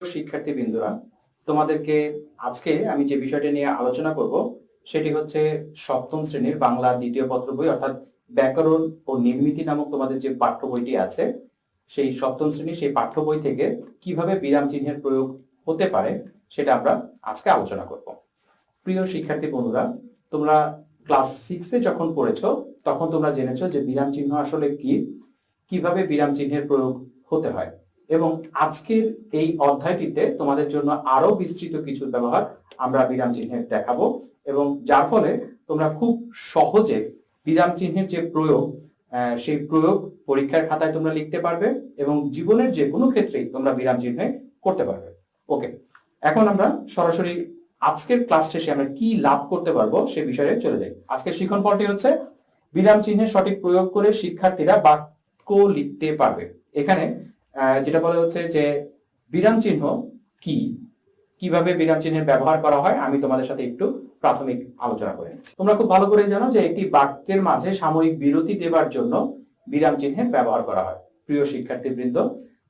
শিক্ষার্থী বিন্দুরা, তোমাদেরকে আজকে আমি যে বিষয়টা নিয়ে আলোচনা করব সেটি হচ্ছে সপ্তম শ্রেণীর বাংলা দ্বিতীয় পত্র বই অর্থাৎ ব্যাকরণ ও নির্মিতি নামক তোমাদের যে পাঠ্য বইটি আছে সেই সপ্তম শ্রেণীর সেই পাঠ্য বই থেকে কিভাবে বিরাম চিহ্নের প্রয়োগ হতে পারে সেটা আমরা আজকে আলোচনা করব। প্রিয় শিক্ষার্থী বন্ধুরা, তোমরা ক্লাস 6-এ যখন পড়েছো তখন তোমরা জেনেছো যে বিরাম চিহ্ন আসলে কি, কিভাবে বিরাম চিহ্নের প্রয়োগ হতে হয়, এবং আজকের এই অধ্যায়টিতে তোমাদের জন্য আরো বিস্তৃত কিছু ব্যবহার আমরা বিরাম চিহ্নের দেখাবো, এবং যার ফলে তোমরা খুব সহজে বিরাম চিহ্নের যে প্রয়োগ সেই প্রয়োগ পরীক্ষার খাতায় তোমরা লিখতে পারবে এবং জীবনের যে কোনো ক্ষেত্রেই তোমরা বিরাম চিহ্নে করতে পারবে। ওকে, এখন আমরা সরাসরি আজকের ক্লাস শেষে আমরা কি লাভ করতে পারবো সে বিষয়ে চলে যাই। আজকের শিখন পর্বটি হচ্ছে বিরাম চিহ্নের সঠিক প্রয়োগ করে শিক্ষার্থীরা বাক্য লিখতে পারবে। এখানে যেটা বলা হচ্ছে যে বিরাম চিহ্ন কি, কিভাবে বিরাম চিহ্নের ব্যবহার করা হয় আমি তোমাদের সাথে একটু প্রাথমিক আলোচনা করে নিচ্ছি। তোমরা খুব ভালো করে জানো যে একটি বাক্যের মাঝে সাময়িক বিরতি দেবার জন্য বিরাম চিহ্নের ব্যবহার করা হয়। প্রিয় শিক্ষার্থীবৃন্দ,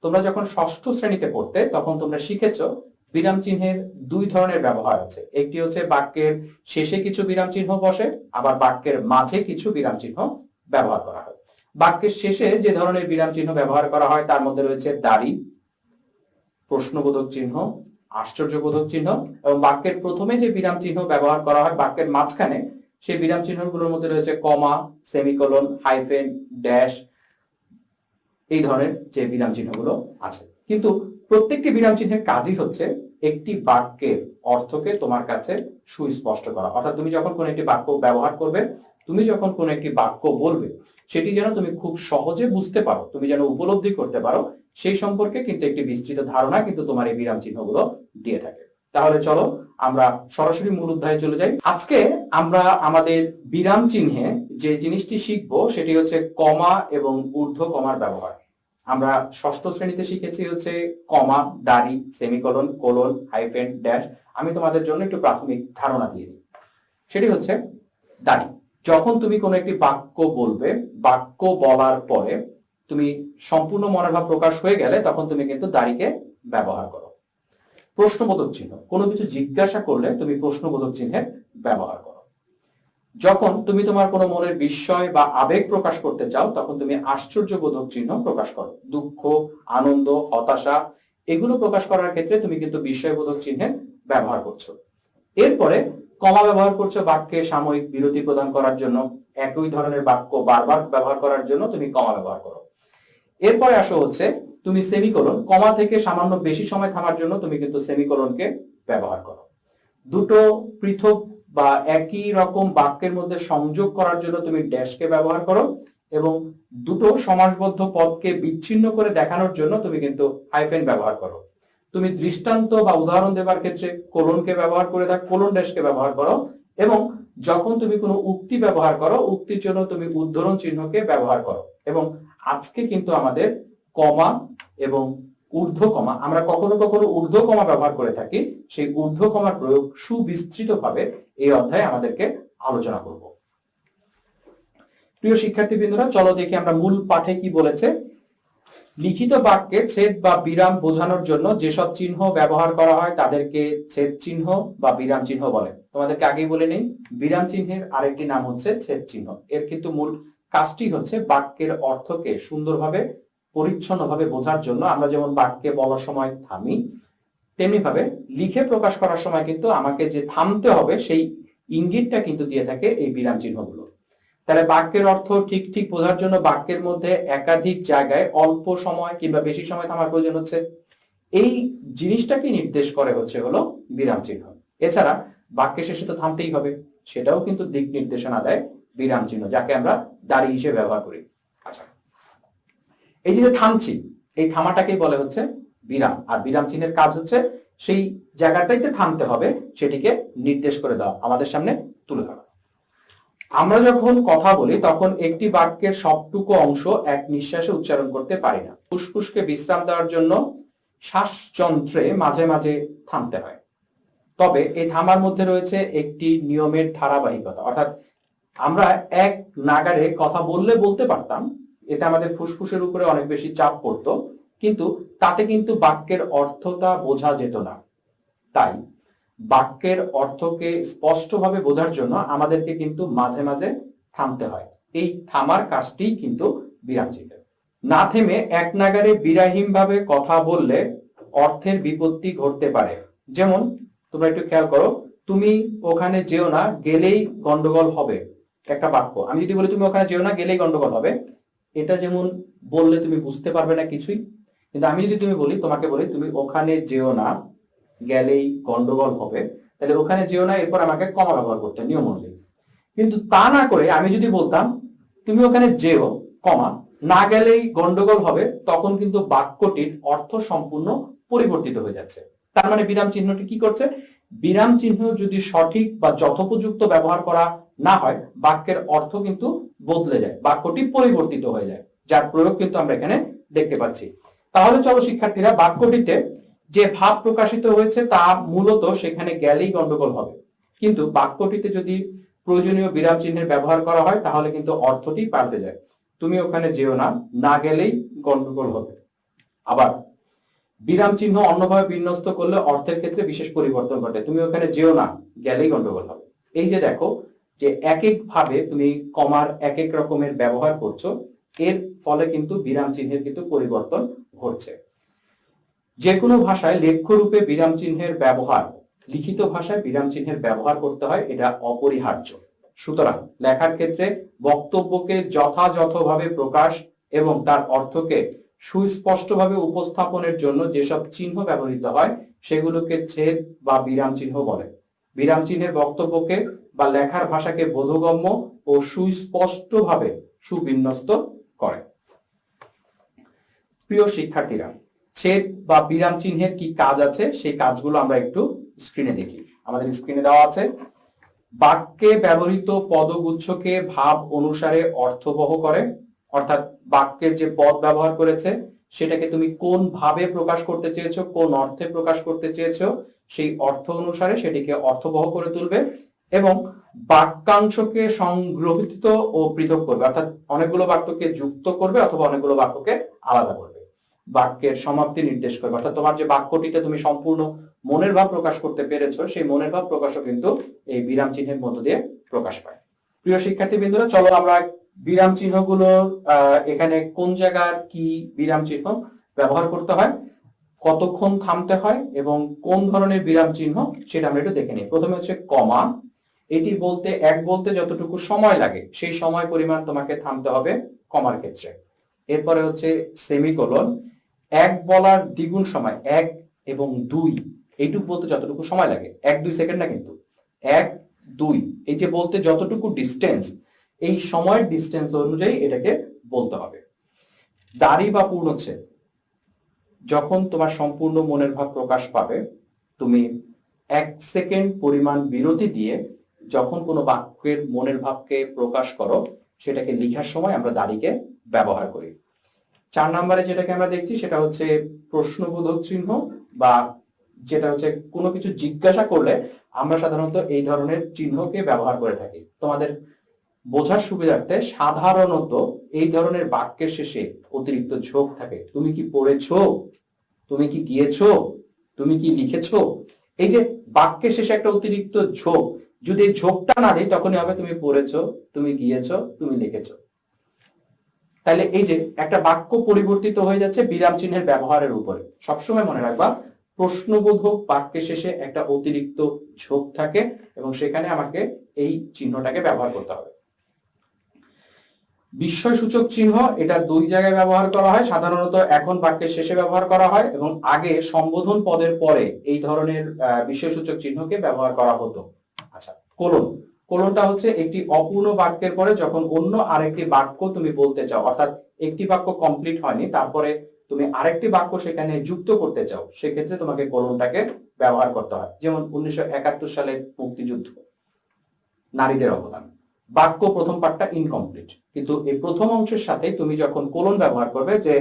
তোমরা যখন ষষ্ঠ শ্রেণীতে পড়তে তখন তোমরা শিখেছো বিরাম চিহ্নের দুই ধরনের ব্যবহার আছে। একটি হচ্ছে বাক্যের শেষে কিছু বিরাম চিহ্ন বসে, আবার বাক্যের মাঝে কিছু বিরাম চিহ্ন ব্যবহার করা হয়। বাক্যের শেষে যে ধরনের বিরাম চিহ্ন ব্যবহার করা হয় তার মধ্যে রয়েছে দাড়ি, প্রশ্নবোধক চিহ্ন, আশ্চর্যবোধক চিহ্ন, এবং বাক্যের প্রথমে যে বিরাম চিহ্ন ব্যবহার করা হয় বাক্যের মাঝখানে সেই বিরাম চিহ্নগুলোর মধ্যে রয়েছে কমা, সেমিকোলন, হাইফেন, ড্যাশ, এই ধরনের যে বিরাম চিহ্নগুলো আছে। কিন্তু প্রত্যেকটি বিরাম চিহ্নের কাজই হচ্ছে একটি বাক্যের অর্থকে তোমার কাছে সুস্পষ্ট করা। অর্থাৎ তুমি যখন কোন একটি বাক্য ব্যবহার করবে, তুমি যখন কোন একটি বাক্য বলবে, সেটি যেন তুমি খুব সহজে বুঝতে পারো, তুমি যেন উপলব্ধি করতে পারো, সেই সম্পর্কে কিন্তু একটি বিস্তৃত ধারণা কিন্তু তোমার এই বিরাম চিহ্নগুলো দিয়ে থাকে। তাহলে চলো আমরা সরাসরি মূল অধ্যায়ে চলে যাই। আজকে আমরা আমাদের বিরাম চিহ্নে যে জিনিসটি শিখবো সেটি হচ্ছে কমা এবং ঊর্ধ্ব কমার ব্যবহার। আমরা ষষ্ঠ শ্রেণীতে শিখেছি হচ্ছে কমা, দাড়ি, সেমিকোলন, কোলন, হাইফেন, ড্যাশ। আমি তোমাদের জন্য একটু প্রাথমিক ধারণা দিয়ে দিই। সেটি হচ্ছে দাড়ি। যখন তুমি কোনো একটি বাক্য বলবে, বাক্য বলার পরে তুমি সম্পূর্ণ মনোভাব প্রকাশ হয়ে গেলে তখন তুমি কিন্তু দাড়িকে ব্যবহার করো। প্রশ্নবোধক চিহ্ন, কোনো কিছু জিজ্ঞাসা করলে তুমি প্রশ্নবোধক চিহ্নের ব্যবহার করো। যখন তুমি তোমার কোনো মনের বিস্ময় বা আবেগ প্রকাশ করতে চাও তখন তুমি আশ্চর্যবোধক চিহ্ন প্রকাশ করো। দুঃখ, আনন্দ, হতাশা এগুলো প্রকাশ করার ক্ষেত্রে তুমি কিন্তু বিস্ময়বোধক চিহ্নের ব্যবহার করছো। এরপরে কমা ব্যবহার করছো বাক্যে সাময়িক বিরতি প্রদান করার জন্য। একই ধরনের বাক্য বারবার ব্যবহার করার জন্য তুমি কমা ব্যবহার করো। এরপরে আসো হচ্ছে তুমি সেমিকোলন, কমা থেকে সামান্য বেশি সময় থামার জন্য তুমি কিন্তু সেমিকোলনকে ব্যবহার করো। দুটো পৃথক বা একই রকম বাক্যের মধ্যে সংযোগ করার জন্য তুমি ড্যাশকে ব্যবহার করো, এবং দুটো সমাসবদ্ধ পদকে বিচ্ছিন্ন করে দেখানোর জন্য তুমি কিন্তু হাইফেন ব্যবহার করো। তুমি দৃষ্টান্ত বা উদাহরণ দেবার ক্ষেত্রে কোলনকে ব্যবহার করে থাকো, কোলন ড্যাশকে ব্যবহার করো, এবং যখন তুমি কোনো উক্তি ব্যবহার করো উক্তির জন্য তুমি উদ্ধরণ চিহ্নকে ব্যবহার করো। এবং আজকে কিন্তু আমাদের কমা এবং ঊর্ধ্ব কমা, আমরা কখনো কখনো ঊর্ধ্ব কমা ব্যবহার করে থাকি, সেই ঊর্ধ্ব কমার প্রয়োগ সুবিস্তৃতভাবে এই অধ্যায়ে আমাদেরকে আলোচনা করব। প্রিয় শিক্ষার্থীবৃন্দরা, চলো দেখি আমরা মূল পাঠে কি বলেছে। লিখিত বাক্যে ছেদ বা বিরাম বোঝানোর জন্য যেসব চিহ্ন ব্যবহার করা হয় তাদেরকে ছেদ চিহ্ন বা বিরাম চিহ্ন বলে। তোমাদেরকে আগেই বলে নেই, বিরাম চিহ্নের আরেকটি নাম হচ্ছে ছেদ চিহ্ন। এর কিন্তু মূল কাজটি হচ্ছে বাক্যের অর্থকে সুন্দরভাবে পরিচ্ছন্নভাবে বোঝার জন্য। আমরা যেমন বাক্যে বলার সময় থামি, তেমনি ভাবে লিখে প্রকাশ করার সময় কিন্তু আমাকে যে থামতে হবে সেই ইঙ্গিতটা কিন্তু দিয়ে থাকে এই বিরাম চিহ্নগুলো। তাহলে বাক্যের অর্থ ঠিক ঠিক বোঝার জন্য বাক্যের মধ্যে একাধিক জায়গায় অল্প সময় কিংবা বেশি সময় থামার প্রয়োজন হচ্ছে। এই জিনিসটাকে নির্দেশ করে হচ্ছে হলো বিরাম চিহ্ন। এছাড়া বাক্যের শেষে তো থামতেই হবে, সেটাও কিন্তু দিক নির্দেশনা দেয় বিরাম চিহ্ন, যাকে আমরা দাড়ি হিসেবে ব্যবহার করি। আচ্ছা, এই যে থামছি, এই থামাটাকেই বলে হচ্ছে বিরাম। আর বিরাম চিহ্নের কাজ হচ্ছে সেই জায়গাটাইতে থামতে হবে সেটিকে নির্দেশ করে দেওয়া, আমাদের সামনে তুলে ধরা। আমরা যখন কথা বলি তখন একটি বাক্যের সবটুকু অংশ এক নিঃশ্বাসে উচ্চারণ করতে পারি না। ফুসফুসকে বিশ্রাম দেওয়ার জন্য শ্বাসযন্ত্রে মাঝে মাঝে থামতে হয়। তবে এই থামার মধ্যে রয়েছে একটি নিয়মের ধারাবাহিকতা। অর্থাৎ আমরা এক নাগারে কথা বললে বলতে পারতাম, এতে আমাদের ফুসফুসের উপরে অনেক বেশি চাপ পড়তো, কিন্তু তাতে কিন্তু বাক্যের অর্থটা বোঝা যেত না। তাই বাক্যের অর্থকে স্পষ্টভাবে বোঝার জন্য আমাদেরকে কিন্তু মাঝে মাঝে থামতে হয়। এই থামার কাজটি কিন্তু বিরাম চিহ্ন। না থেমে এক নাগাড়ে বিরামহীন ভাবে কথা বললে অর্থের বিপত্তি ঘটতে পারে। যেমন তোমরা একটু খেয়াল করো, তুমি ওখানে যেও না, গেলেই গন্ডগোল হবে। একটা বাক্য আমি যদি বলি তুমি ওখানে যেও না, গেলেই গন্ডগোল হবে, এটা যেমন বললে তুমি বুঝতে পারবে না কিছুই। কিন্তু আমি যদি তোমাকে বলি তুমি ওখানে যেও না, গেলেই গন্ডগোল হবে, তাহলে ওখানে যেও না এরপর আমাকে কমা ব্যবহার করতে নিয়ম অনুযায়ী। কিন্তু তা না করে আমি যদি বলতাম তুমি ওখানে যেও, কমা, না গেলেই গন্ডগোল হবে, তখন কিন্তু বাক্যটির অর্থ সম্পূর্ণ পরিবর্তিত হয়ে যাচ্ছে। তার মানে বিরাম চিহ্নটি কি করছে? বিরাম চিহ্ন যদি সঠিক বা যথোপযুক্ত ব্যবহার করা না হয়, বাক্যের অর্থ কিন্তু বদলে যায়, বাক্যটি পরিবর্তিত হয়ে যায়, যার প্রয়োগ কিন্তু আমরা এখানে দেখতে পাচ্ছি। তাহলে চলো শিক্ষার্থীরা, বাক্যটিতে যে ভাব প্রকাশিত হয়েছে তা মূলত সেখানে গেলেই গন্ডগোল হবে, কিন্তু বাক্যটিতে যদি প্রয়োজনীয় বিরাম চিহ্নের ব্যবহার করা হয় তাহলে কিন্তু অর্থটি পাল্টে যায়। তুমি ওখানে যেও না, না গেলেই গন্ডগোল হবে। আবার বিরাম চিহ্ন অন্যভাবে বিন্যস্ত করলে অর্থের ক্ষেত্রে বিশেষ পরিবর্তন ঘটে। তুমি ওখানে যেও না, গেলেই গন্ডগোল হবে। এই যে দেখো যে এক এক ভাবে তুমি কমার এক এক রকমের ব্যবহার করছো, এর ফলে কিন্তু বিরাম চিহ্নের কিন্তু পরিবর্তন ঘটছে। যে কোনো ভাষায় লেখ্য রূপে বিরাম চিহ্নের ব্যবহার, লিখিত ভাষায় বিরাম চিহ্নের ব্যবহার করতে হয়, এটা অপরিহার্য। সুতরাং লেখার ক্ষেত্রে বক্তব্যকে যথাযথভাবে প্রকাশ এবং তার অর্থকে সুস্পষ্টভাবে উপস্থাপনের জন্য যেসব চিহ্ন ব্যবহৃত হয় সেগুলোকে ছেদ বা বিরাম চিহ্ন বলে। বিরাম চিহ্নের বক্তব্যকে বা লেখার ভাষাকে বোধগম্য ও সুস্পষ্টভাবে সুবিন্যস্ত করে। প্রিয় শিক্ষার্থীরা, ছেদ বা বিরাম চিহ্নের কি কাজ আছে সেই কাজগুলো আমরা একটু স্ক্রিনে দেখি। আমাদের স্ক্রিনে দেওয়া আছে, বাক্যে ব্যবহৃত পদগুচ্ছকে ভাব অনুসারে অর্থবহ করে। অর্থাৎ বাক্যের যে পদ ব্যবহার করেছে সেটাকে তুমি কোন ভাবে প্রকাশ করতে চেয়েছো, কোন অর্থে প্রকাশ করতে চেয়েছো, সেই অর্থ অনুসারে সেটিকে অর্থবহ করে তুলবে। এবং বাক্যাংশকে সংগ্রহিত ও পৃথক করবে, অর্থাৎ অনেকগুলো বাক্যকে যুক্ত করবে অথবা অনেকগুলো বাক্যকে আলাদা করবে। বাক্যের সমাপ্তি নির্দেশ করবে, অর্থাৎ তোমার যে বাক্যটিতে তুমি সম্পূর্ণ মনের ভাব প্রকাশ করতে পেরেছো সেই মনের ভাব প্রকাশও কিন্তু এই বিরাম চিহ্নের মধ্য দিয়ে প্রকাশ পায়। প্রিয় শিক্ষার্থী বৃন্দরা, চলো আমরা বিরাম চিহ্নগুলো এখানে কোন জায়গার কি বিরাম চিহ্ন ব্যবহার করতে হয়, কতক্ষণ থামতে হয় এবং কোন ধরনের বিরাম চিহ্ন সেটা আমরা একটু দেখে নিই। প্রথমে হচ্ছে কমা, এটি বলতে যতটুকু সময় লাগে সেই সময় পরিমাণ তোমাকে থামতে হবে কমার ক্ষেত্রে। এরপরে হচ্ছে সেমিকোলন, এক বলার দ্বিগুণ সময়, এক এবং দুই, এইটুকু বলতে যতটুকু সময় লাগে, 1-2 সেকেন্ড না, কিন্তু 1-2, এই যে বলতে যতটুকু ডিস্টেন্স, এই সময়ের ডিস্টেন্স অনুযায়ী এটাকে বলতে হবে। দাড়ি বা পূর্ণচ্ছেদ, যখন তোমার সম্পূর্ণ মনের ভাব প্রকাশ পাবে তুমি 1 সেকেন্ড পরিমাণ বিরতি দিয়ে যখন কোনো বাক্যের মনের ভাবকে প্রকাশ করো সেটাকে লেখার সময় আমরা দাড়িকে ব্যবহার করি। 4 নম্বরে যেটাকে আমরা দেখছি সেটা হচ্ছে প্রশ্নবোধক চিহ্ন, বা যেটা হচ্ছে কোনো কিছু জিজ্ঞাসা করলে আমরা সাধারণত এই ধরনের চিহ্নকে ব্যবহার করে থাকি। তোমাদের বোঝার সুবিধার্থে সাধারণত এই ধরনের বাক্যের শেষে অতিরিক্ত ঝোঁক থাকে। তুমি কি পড়েছো, তুমি কি গিয়েছো, তুমি কি লিখেছো, এই যে বাক্যের শেষে একটা অতিরিক্ত ঝোঁক, যদি এই ঝোঁকটা না দেয় তখনই হবে তুমি পড়েছো, তুমি গিয়েছো, তুমি লিখেছো। তাহলে এই যে একটা বাক্য পরিবর্তিত হয়ে যাচ্ছে বিরাম চিহ্নের ব্যবহারের উপরে। সবসময় মনে রাখবা, প্রশ্নবোধক বাক্যের শেষে একটা অতিরিক্ত ঝোঁক থাকে এবং সেখানে আমাকে এই চিহ্নটাকে ব্যবহার করতে হবে। বিস্ময়সূচক চিহ্ন, এটা 2 জায়গায় ব্যবহার করা হয়। সাধারণত এখন বাক্যের শেষে ব্যবহার করা হয় এবং আগে সম্বোধন পদের পরে এই ধরনের বিস্ময়সূচক চিহ্নকে ব্যবহার করা হতো। আচ্ছা, কোলন, কোলনটা হচ্ছে একটি অপূর্ণ বাক্যের পরে যখন অন্য আরেকটি বাক্য তুমি বলতে চাও, অর্থাৎ একটি বাক্য কমপ্লিট হয়নি তারপরে তুমি আরেকটি বাক্য সেখানে যুক্ত করতে চাও, সেক্ষেত্রে তোমাকে কোলনটাকে ব্যবহার করতে হয়। যেমন 1971 সালে মুক্তিযুদ্ধ, নারীদের অবদান, বাক্য প্রথম পার্টটা ইনকমপ্লিট, কিন্তু এই প্রথম অংশের সাথে তুমি যখন কোলন ব্যবহার করবে যে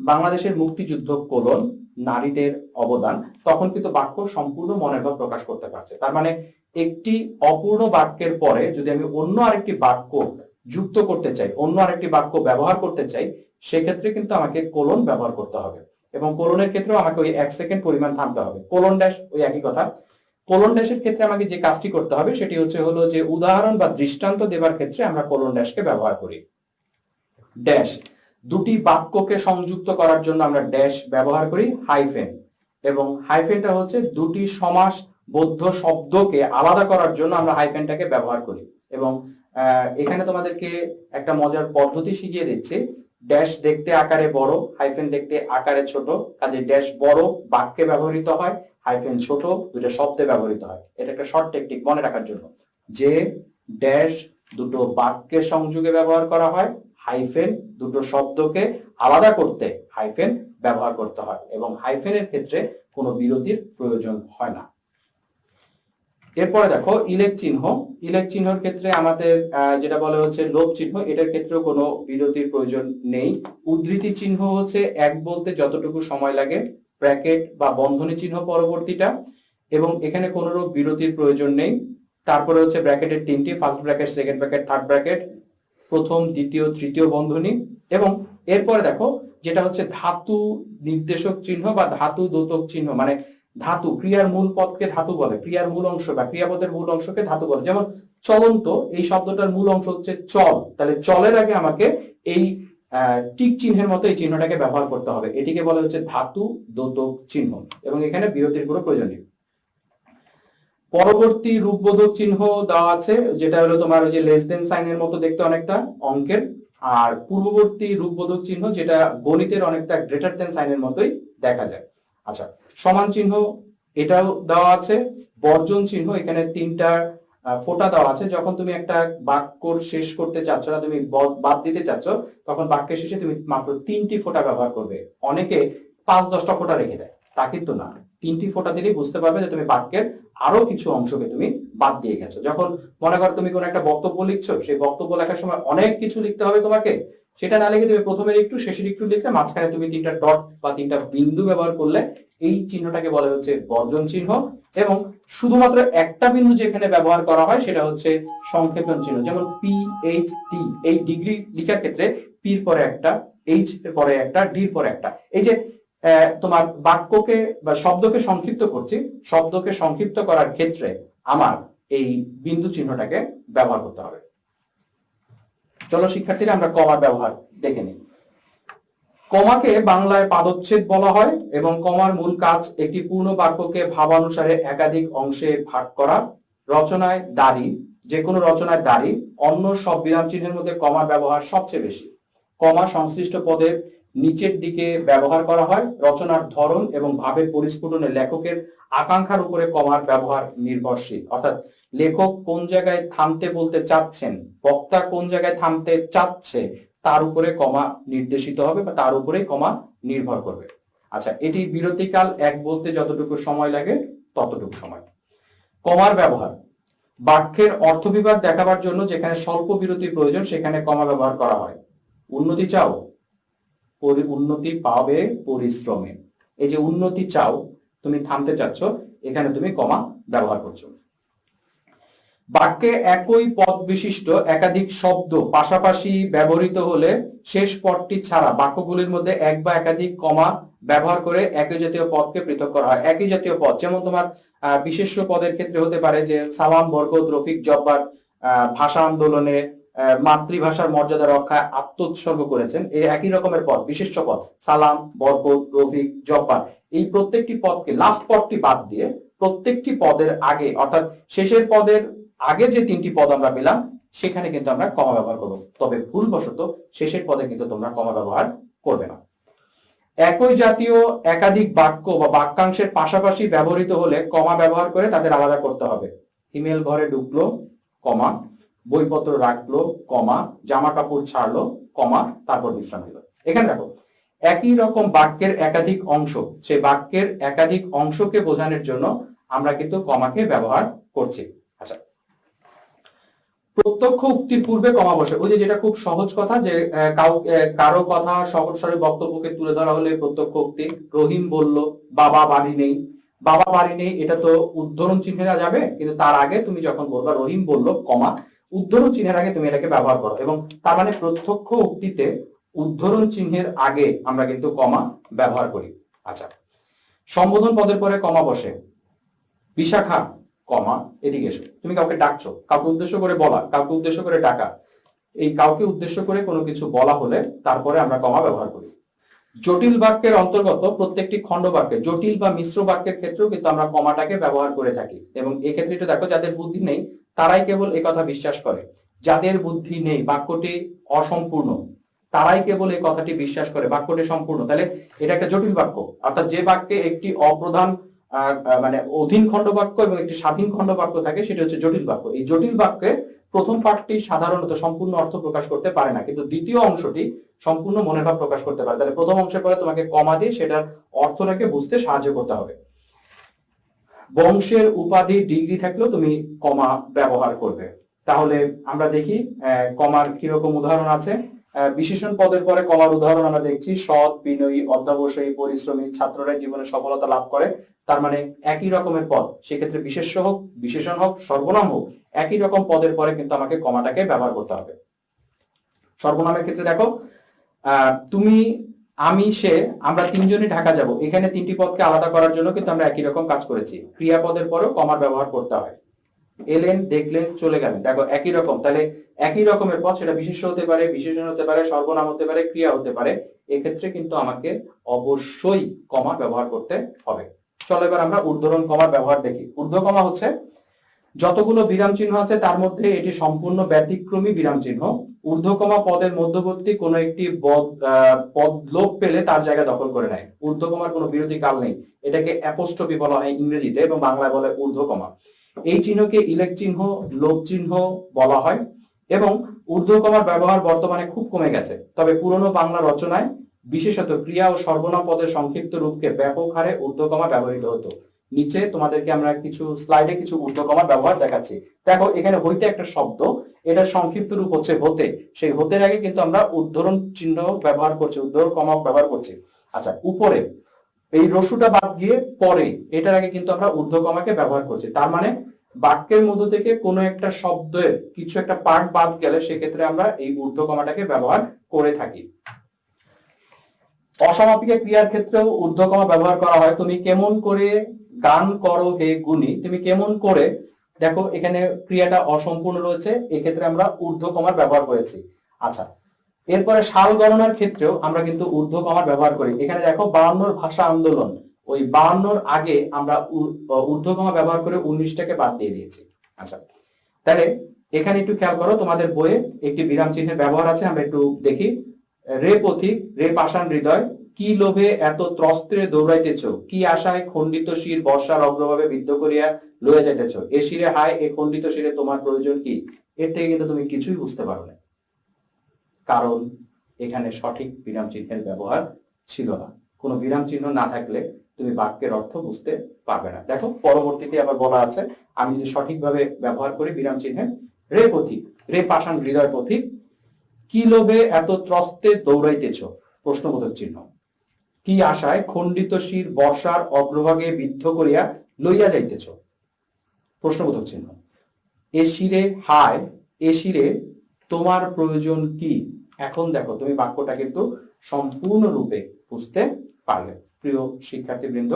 বাংলাদেশের মুক্তিযুদ্ধ কোলন নারীদের অবদান, তখন কিন্তু বাক্য সম্পূর্ণ মনের ভাব প্রকাশ করতে পারছে। তার মানে একটি অপূর্ণ বাক্যের পরে যদি আমি অন্য আরেকটি বাক্য যুক্ত করতে চাই, অন্য আরেকটি বাক্য ব্যবহার করতে চাই, সেক্ষেত্রে কিন্তু আমাকে কোলন ব্যবহার করতে হবে। এবং কোলনের ক্ষেত্রেও আমাকে ওই 1 সেকেন্ড পরিমাণ থামতে হবে। কোলন ড্যাশ ওই একই কথা। কোলন ড্যাশের ক্ষেত্রে আমাকে যে কাজটি করতে হবে সেটি হলো যে উদাহরণ বা দৃষ্টান্ত দেবার ক্ষেত্রে আমরা কোলন ড্যাশকে ব্যবহার করি। ড্যাশ দুটি বাক্যকে সংযুক্ত করার জন্য আমরা ড্যাশ ব্যবহার করি হাইফেন, এবং হাইফেনটা হচ্ছে দুটি সমাসবদ্ধ শব্দকে আলাদা করার জন্য আমরা হাইফেনটাকে ব্যবহার করি। এবং এখানে তোমাদেরকে একটা মজার পদ্ধতি শিখিয়ে দিচ্ছি। ড্যাশ দেখতে আকারে বড়, হাইফেন দেখতে আকারে ছোট, কাজে ড্যাশ বড় বাক্যে ব্যবহৃত হয়, হাইফেন ছোট দুটো শব্দে ব্যবহৃত হয়। এটা একটা শর্ট টেকনিক মনে রাখার জন্য, যে ড্যাশ দুটো বাক্যের সংযোগে ব্যবহার করা হয়, হাইফেন দুটো শব্দকে আলাদা করতে হাইফেন ব্যবহার করতে হয়, এবং হাইফেনের ক্ষেত্রে কোনো বিরতির প্রয়োজন হয় না। এরপরে দেখো ইলেক চিহ্ন। ইলেক চিহ্নের ক্ষেত্রে আমাদের যেটা বলা হচ্ছে লোপ চিহ্ন, এটার ক্ষেত্রেও কোনো বিরতির প্রয়োজন নেই। উদ্ধৃতি চিহ্ন হচ্ছে এক বলতে যতটুকু সময় লাগে, ব্র্যাকেট বা বন্ধনী চিহ্ন পরবর্তীটা, এবং এখানে কোনো বিরতির প্রয়োজন নেই। তারপরে হচ্ছে ব্র্যাকেটের তিনটি, first bracket, second bracket, third bracket, প্রথম দ্বিতীয় তৃতীয় বন্ধনী। এবং এরপরে দেখো যেটা হচ্ছে ধাতু নির্দেশক চিহ্ন বা ধাতু দ্যোতক চিহ্ন, মানে ধাতু ক্রিয়ার মূল পদকে ধাতু বলে, ক্রিয়ার মূল অংশ বা ক্রিয়াপদের মূল অংশকে ধাতু বলে। যেমন চলন্ত, এই শব্দটার মূল অংশ হচ্ছে চল, তাহলে চলের আগে আমাকে এই টিক চিহ্নের মতো এই চিহ্নটাকে ব্যবহার করতে হবে, এটিকে বলা হচ্ছে ধাতু দ্যোতক চিহ্ন, এবং এখানে বিরতির কোনো প্রয়োজন নেই। পরবর্তী রূপবোধক চিহ্ন দেওয়া আছে, যেটা হলো তোমার ওই যে লেস দেন সাইনের মতো দেখতে অনেকটা অঙ্কের, আর পূর্ববর্তী রূপবোধক চিহ্ন যেটা গণিতের অনেকটা গ্রেটার দেন সাইনের মতোই দেখা যায়। আচ্ছা, সমান চিহ্ন এটাও দেওয়া আছে। বর্জন চিহ্ন, এখানে তিনটা ফোঁটা দেওয়া আছে। যখন তুমি একটা বাক্য শেষ করতে চাচ্ছ না, তুমি বাদ দিতে চাচ্ছ, তখন বাক্যের শেষে তুমি মাত্র 3টি ফোঁটা ব্যবহার করবে। অনেকে 5-10টা ফোঁটা রেখে দেয়, তা কিন্তু না, 3টি ফোঁটা দিলেই বুঝতে পারবে যে তুমি বাক্যের আরো কিছু অংশকে তুমি বাদ দিয়ে গেছো। যখন মনে করো তুমি কোনো একটা বক্তব্য লিখছো, সেই বক্তব্য লেখার সময় অনেক কিছু লিখতে হবে তোমাকে, সেটা না লিখে তুমি প্রথমের একটু শেষের একটু লিখলে, মাঝখানে তুমি 3টা ডট বা 3টা বিন্দু ব্যবহার করলে, এই চিহ্নটাকে বলা হচ্ছে বর্জন চিহ্ন। এবং শুধুমাত্র একটা বিন্দু যেখানে ব্যবহার করা হয় সেটা হচ্ছে সংক্ষেপণ চিহ্ন, যেমন PhD, এই ডিগ্রি লেখার ক্ষেত্রে পি এর পরে একটা, এইচ এর পরে একটা, ডি এর পরে একটা। এই যে তোমার বাক্যকে বা শব্দকে সংক্ষিপ্ত করছি, শব্দকে সংক্ষিপ্ত করার ক্ষেত্রে আমার এই বিন্দু চিহ্নটাকে ব্যবহার করতে হবে। চলো শিক্ষার্থীরা আমরা কমার ব্যবহার দেখে নিই। কমাকে বাংলায় পাদচ্ছেদ বলা হয়, এবং কমার মূল কাজ একটি পূর্ণ বাক্যকে ভাবানুসারে একাধিক অংশে ভাগ করা। রচনায় দাঁড়ি, যে কোনো রচনায় দাঁড়ি, অন্য সব বিরাম চিহ্নের মধ্যে কমার ব্যবহার সবচেয়ে বেশি। কমা সংশ্লিষ্ট পদের নিচের দিকে ব্যবহার করা হয়। রচনার ধরন এবং ভাবের পরিস্ফুটনে লেখকের আকাঙ্ক্ষার উপরে কমার ব্যবহার নির্ভরশীল, অর্থাৎ লেখক কোন জায়গায় থামতে বলতে চাচ্ছেন, বক্তা কোন জায়গায় থামতে চাচ্ছে, তার উপরে কমা নির্দেশিত হবে বা তার উপরে কমা নির্ভর করবে। আচ্ছা, এটি বিরতিকাল এক বলতে যতটুকু সময় লাগে ততটুকু সময়। কমার ব্যবহার বাক্যের অর্থ বিভাগ দেখাবার জন্য যেখানে স্বল্প বিরতির প্রয়োজন সেখানে কমা ব্যবহার করা হয়। উন্নতি চাও, উন্নতি পাবে পরিশ্রমে। এই যে উন্নতি চাও, তুমি থামতে চাচ্ছ, এখানে তুমি কমা ব্যবহার করছো। বাক্যে একই পদ বিশিষ্ট একাধিক শব্দ পাশাপাশি ব্যবহৃত হলে শেষ পদটি ছাড়া বাক্যগুলির মধ্যে এক বা একাধিক কমা ব্যবহার করে একই জাতীয় পদকে পৃথক করা হয়। একই জাতীয় পদ, যেমন তোমার বিশেষ্য পদের ক্ষেত্রে হতে পারে যে সালাম, বরকত, রফিক, জব্বার ভাষা আন্দোলনে মাতৃভাষার মর্যাদা রক্ষায় আত্মোৎসর্গ করেছেন। এই একই রকমের পদ, বিশেষ্য পদ, সালাম, বরকত, রফিক, জব্বার, এই প্রত্যেকটি পদকে লাস্ট পদটি বাদ দিয়ে প্রত্যেকটি পদের আগে, অর্থাৎ শেষের পদের আগে যে 3টি পদ আমরা পেলাম সেখানে কিন্তু আমরা কমা ব্যবহার করব। তবে ভুলবশত শেষের পদে কিন্তু তোমরা কমা ব্যবহার করবে না। একই জাতীয় একাধিক বাক্য বা বাক্যাংশের পাশাপাশি ব্যবহৃত হলে কমা ব্যবহার করে তাদের আলাদা করতে হবে। ইমেল ঘরে ঢুকলো, কমা, বইপত্র রাখলো, কমা, জামা কাপড় ছাড়লো, কমা, তারপর বিশ্রাম নিল। এখানে দেখো একই রকম বাক্যের একাধিক অংশ, সেই বাক্যের একাধিক অংশকে বোঝানোর জন্য আমরা কিন্তু কমাকে ব্যবহার করছি। আচ্ছা, প্রত্যক্ষ উক্তির পূর্বে কমা বসে। ওই যে যেটা খুব সহজ কথা, যে কারো কথা সহজ সরল বক্তব্যকে তুলে ধরা হলে প্রত্যক্ষ উক্তি। রহিম বলল বাবা বাড়ি নেই, বাবা বাড়ি নেই, এটা তো উদ্ধরণ চিহ্নের যাবে, কিন্তু তার আগে তুমি যখন বলবা রহিম বলল, কমা, উদ্ধরণ চিহ্নের আগে তুমি এটাকে ব্যবহার করো, এবং তার মানে প্রত্যক্ষ উক্তিতে উদ্ধরণ চিহ্নের আগে আমরা কিন্তু কমা ব্যবহার করি। আচ্ছা, সম্বোধন পদের পরে কমা বসে। বিশাখা, কমা, এদিকে এসো। তুমি কাউকে ডাকছো, কাউকে উদ্দেশ্য করে বলা, কাউকে উদ্দেশ্য করে ডাকা। এই কাউকে উদ্দেশ্য করে কোনো কিছু বলা হলে তারপরে আমরা কমা ব্যবহার করি। জটিল বাক্যের অন্তর্গত প্রত্যেকটি খণ্ড বাক্যে, জটিল বা মিশ্র বাক্যের ক্ষেত্রেও কিন্তু আমরা কমাটাকে ব্যবহার করে থাকি। এবং এক্ষেত্রে একটু দেখো, যাদের বুদ্ধি নেই তারাই কেবল এই কথা বিশ্বাস করে। যাদের বুদ্ধি নেই, বাক্যটি অসম্পূর্ণ, তারাই কেবল এই কথাটি বিশ্বাস করে বাক্যটি সম্পূর্ণ। তাহলে এটা একটা জটিল বাক্য, অর্থাৎ যে বাক্যে একটি অপ্রধান মানে অধীন খণ্ড বাক্য এবং একটি স্বাধীন খণ্ড বাক্য থাকে, সেটা হচ্ছে জটিল বাক্য। এই জটিল বাক্যে প্রথম পার্টটি সাধারণত সম্পূর্ণ অর্থ প্রকাশ করতে পারে না, কিন্তু দ্বিতীয় অংশটি সম্পূর্ণ মনের ভাব প্রকাশ করতে পারে। তাহলে প্রথম অংশের পরে তোমাকে কমা দিয়ে সেটার অর্থটাকে বুঝতে সাহায্য করতে হবে। বংশের উপাধি ডিগ্রি থাকলেও তুমি কমা ব্যবহার করবে। তাহলে আমরা দেখি কমার কিরকম উদাহরণ আছে। বিশেষণ পদের পরে কমার উদাহরণ আমরা দেখছি, সৎ, বিনয়ী, অধ্যবসায়ী, পরিশ্রমী ছাত্ররাই জীবনে সফলতা লাভ করে। তার মানে একই রকমের পদ, সেক্ষেত্রে বিশেষ্য হোক, বিশেষণ হোক, সর্বনাম হোক, একই রকম পদের পরে কিন্তু আমাকে কমাটাকে ব্যবহার করতে হবে। সর্বনামের ক্ষেত্রে দেখো, তুমি, আমি, সে, আমরা তিনজনই ঢাকা যাব, এখানে তিনটি পদকে আলাদা করার জন্য কিন্তু আমরা একই রকম কাজ করেছি। ক্রিয়াপদের পরেও কমার ব্যবহার করতে হয়। এলেন, দেখলেন, চলে গেলেন, দেখো একই রকম। তাহলে একই রকমের পদ, সেটা বিশেষ্য হতে পারে, বিশেষণ হতে পারে, সর্বনাম হতে পারে, ক্রিয়া হতে পারে, এক্ষেত্রে কিন্তু আমাকে অবশ্যই কমা ব্যবহার করতে হবে। চলো এবার আমরা ঊর্ধ্বরণ কমার ব্যবহার দেখি। ঊর্ধ্ব কমা হচ্ছে যতগুলো বিরাম চিহ্ন আছে তার মধ্যে এটি সম্পূর্ণ ব্যতিক্রমী বিরাম চিহ্ন। ঊর্ধ্বকমা পদের মধ্যবর্তী কোনো একটি পদ লোপ পেলে তার জায়গা দখল করে নেয়। ঊর্ধ্বকমার কোনো বিরতি কাল নেই, এটাকে অ্যাপোস্ট্রফি বলা হয় ইংরেজিতে এবং বাংলায় বলে ঊর্ধ্বকমা। এই চিহ্নকে ইলেক চিহ্ন, লোপ চিহ্ন বলা হয় এবং ঊর্ধ্বকমার ব্যবহার বর্তমানে খুব কমে গেছে। তবে পুরনো বাংলা রচনায় বিশেষত ক্রিয়া ও সর্বনাম পদের সংক্ষিপ্ত রূপকে ব্যাপক হারে ঊর্ধ্বকমা ব্যবহৃত হতো। নিচে তোমাদেরকে আমরা কিছু স্লাইডে কিছু ঊর্ধ্বকমার ব্যবহার দেখাচ্ছি। দেখো এখানে হইতে একটা শব্দ, এটার সংক্ষিপ্ত রূপ হচ্ছে হতে। সেই হতের আগে কিন্তু আমরা উদ্ধরণ চিহ্ন ব্যবহার করছি, উদ্ধরণ কমা ব্যবহার করছি। আচ্ছা, উপরে এই রস্যুটা বাদ দিয়ে পরে, এটার আগে কিন্তু আমরা ঊর্ধ্বকমাকে ব্যবহার করছি। তার মানে বাক্যের মধ্য থেকে কোনো একটা শব্দের কিছু একটা পার্ট বাদ গেলে সেক্ষেত্রে আমরা এই ঊর্ধ্বকমাটাকে ব্যবহার করে থাকি। অসমাপিকা ক্রিয়ার ক্ষেত্রেও ঊর্ধ্বকমা ব্যবহার করা হয়। তুমি কেমন করে গান করো হে গুণী, তুমি কেমন করে, দেখো এখানে ক্রিয়াটা অসম্পূর্ণ রয়েছে, এক্ষেত্রে আমরা ঊর্ধ্বকমার ব্যবহার করেছি। আচ্ছা, এরপরে সাল গণনার ক্ষেত্রেও আমরা কিন্তু ঊর্ধ্বকমার ব্যবহার করি। এখানে দেখো 52 ভাষা আন্দোলন, ওই 52 আগে আমরা ঊর্ধ্বকমা ব্যবহার করে 19টাকে বাদ দিয়ে দিয়েছি। আচ্ছা, তাহলে এখানে একটু খেয়াল করো, তোমাদের বইয়ে একটি বিরাম চিহ্নের ব্যবহার আছে, আমরা একটু দেখি। রে পথিক, রে পাষাণ হৃদয়, কি লোভে এত ত্রস্ত্রে দৌড়াইতেছ, কি আশায় খণ্ডিত শির বর্ষার অগ্রভাবে বিদ্ধ করিয়া লইয়া যাইতেছ, এ শিরে হায়, এ খণ্ডিত শিরে তোমার প্রয়োজন কি? এর থেকে কিন্তু তুমি কিছুই বুঝতে পারো না, কারণ এখানে সঠিক বিরাম চিহ্নের ব্যবহার ছিল না। কোনো বিরাম চিহ্ন না থাকলে তুমি বাক্যের অর্থ বুঝতে পারবে না। দেখো পরবর্তীতে আবার বলা আছে, আমি যদি সঠিকভাবে ব্যবহার করি বিরাম চিহ্নের, রে পথিক, রে পাষাণ হৃদয় পথিক, কি লোভে এত ত্রস্তে দৌড়াইতেছ, প্রশ্নবোধক চিহ্ন, কি আশায় খণ্ডিত শির বর্ষার অগ্রভাগে বিদ্ধ করিয়া লইয়া যাইতেছ, প্রশ্নবোধক চিহ্ন, এ শিরে হায়, এ শিরে তোমার প্রয়োজন কি? এখন দেখো তুমি বাক্যটা কিন্তু সম্পূর্ণরূপে বুঝতে পারলে। প্রিয় শিক্ষার্থীবৃন্দ,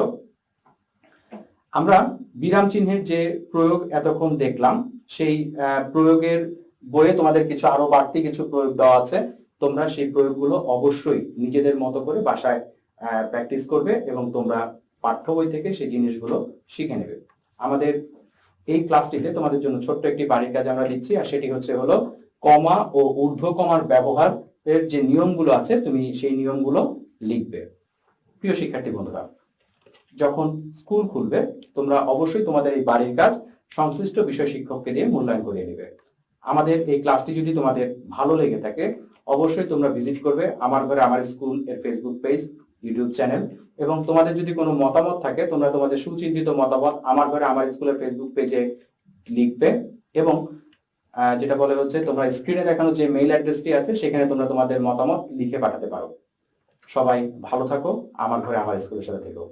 আমরা বিরাম চিহ্নের যে প্রয়োগ এতক্ষণ দেখলাম, সেই প্রয়োগের বইয়ে তোমাদের কিছু আরো বাড়তি কিছু প্রয়োগ দেওয়া আছে। তোমরা সেই প্রয়োগগুলো অবশ্যই নিজেদের মতো করে বাসায় প্র্যাকটিস করবে এবং তোমরা পাঠ্য বই থেকে সেই জিনিসগুলো শিখে নেবে। আমাদের এই ক্লাসটিতে তোমাদের জন্য ছোট্ট একটি বাড়ির কাজ আমরা দিচ্ছি, আর সেটি হলো কমা ও ঊর্ধ্বকমার ব্যবহারের যে নিয়মগুলো আছে তুমি সেই নিয়মগুলো লিখবে। প্রিয় শিক্ষার্থী বন্ধুরা, যখন স্কুল খুলবে তোমরা অবশ্যই তোমাদের এই বাড়ির কাজ সংশ্লিষ্ট বিষয় শিক্ষককে দিয়ে মূল্যায়ন করিয়ে নেবে। আমাদের এই ক্লাসটি যদি তোমাদের ভালো লেগে থাকে অবশ্যই তোমরা ভিজিট করবে আমার ঘরে আমার স্কুল এর ফেসবুক পেজ, ইউটিউব চ্যানেল, এবং তোমাদের যদি কোনো মতামত থাকে তোমরা তোমাদের সুচিন্তিত মতামত আমার ঘরে আমার স্কুলের ফেসবুক পেজে লিখবে এবং যেটা বলে হচ্ছে তোমরা স্ক্রিনে দেখানো যে মেইল অ্যাড্রেসটি আছে সেখানে তোমরা তোমাদের মতামত লিখে পাঠাতে পারো। সবাই ভালো থাকো, আমার ঘরে আমার স্কুলের সাথে থেকো।